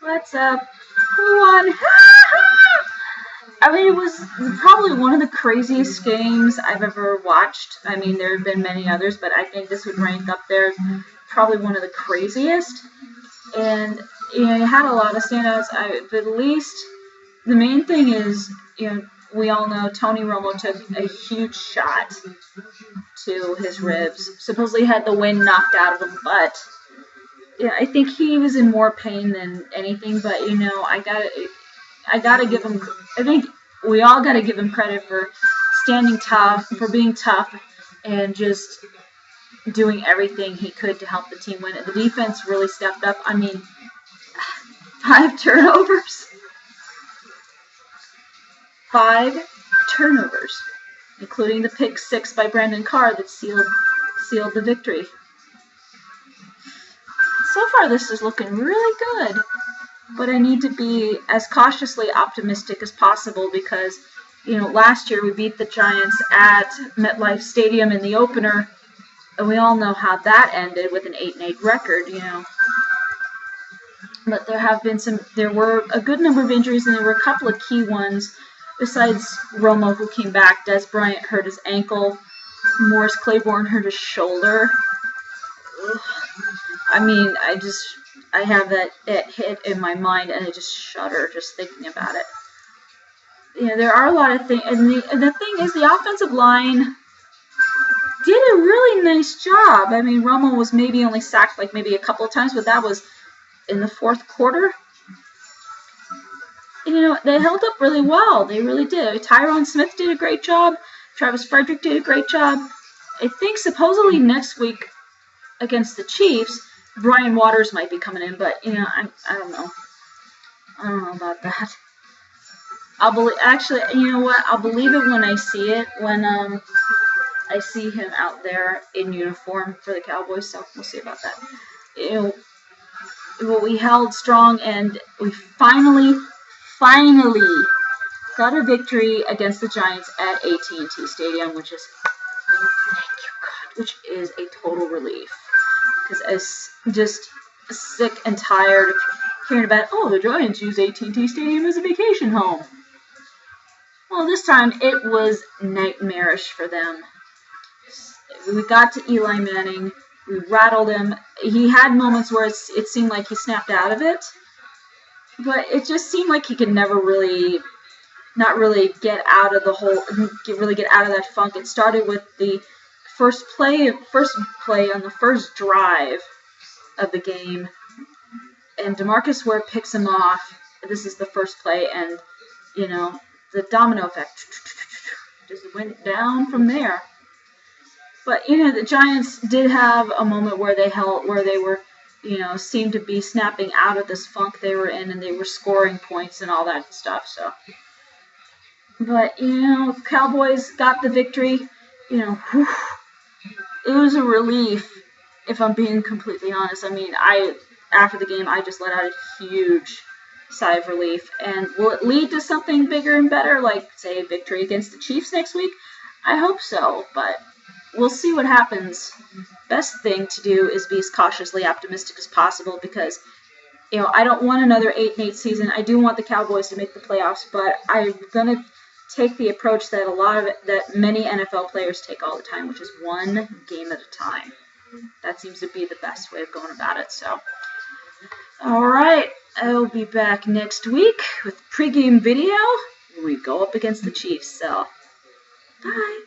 What's up? Who won? I mean, it was probably one of the craziest games I've ever watched. I mean, there have been many others, but I think this would rank up there. Probably one of the craziest. And you had a lot of standouts. But at least the main thing is, we all know Tony Romo took a huge shot to his ribs. Supposedly had the wind knocked out of him, but I think he was in more pain than anything. But I gotta give him. I think we all gotta give him credit for standing tough, for being tough, and just doing everything he could to help the team win. The defense really stepped up. I mean, 5 turnovers. 5 turnovers, including the pick 6 by Brandon Carr that sealed the victory. So far, this is looking really good, but I need to be as cautiously optimistic as possible because, last year we beat the Giants at MetLife Stadium in the opener, and we all know how that ended with an 8-8 record, But there were a good number of injuries, and there were a couple of key ones. Besides Romo, who came back, Des Bryant hurt his ankle, Morris Claiborne hurt his shoulder. Ugh. I mean, I have that hit in my mind, and I just shudder just thinking about it. There are a lot of things, and the thing is, the offensive line did a really nice job. I mean, Romo was maybe only sacked maybe a couple of times, but that was in the fourth quarter. They held up really well. They really did. Tyron Smith did a great job. Travis Frederick did a great job. I think supposedly next week against the Chiefs, Brian Waters might be coming in, but I don't know. I don't know about that. I'll believe it when I see it. When I see him out there in uniform for the Cowboys. So we'll see about that. We held strong, and we finally got a victory against the Giants at AT&T Stadium, which is, thank you God, which is a total relief. Because I was just sick and tired of hearing about, the Giants use AT&T Stadium as a vacation home. Well, this time it was nightmarish for them. We got to Eli Manning. We rattled him. He had moments where it seemed like he snapped out of it. But it just seemed like he could never not really get out of that funk. It started with the first play on the first drive of the game, and DeMarcus Ware picks him off. This is the first play, and the domino effect just went down from there. But the Giants did have a moment where they were seemed to be snapping out of this funk they were in, and they were scoring points and all that stuff. So, but Cowboys got the victory. It was a relief, if I'm being completely honest. I mean, after the game, I just let out a huge sigh of relief. And will it lead to something bigger and better, like say a victory against the Chiefs next week? I hope so, but we'll see what happens. Best thing to do is be as cautiously optimistic as possible because, I don't want another 8-8 season. I do want the Cowboys to make the playoffs, but I'm going to take the approach that many NFL players take all the time, which is one game at a time. That seems to be the best way of going about it. So, all right, I'll be back next week with pregame video when we go up against the Chiefs. So, bye.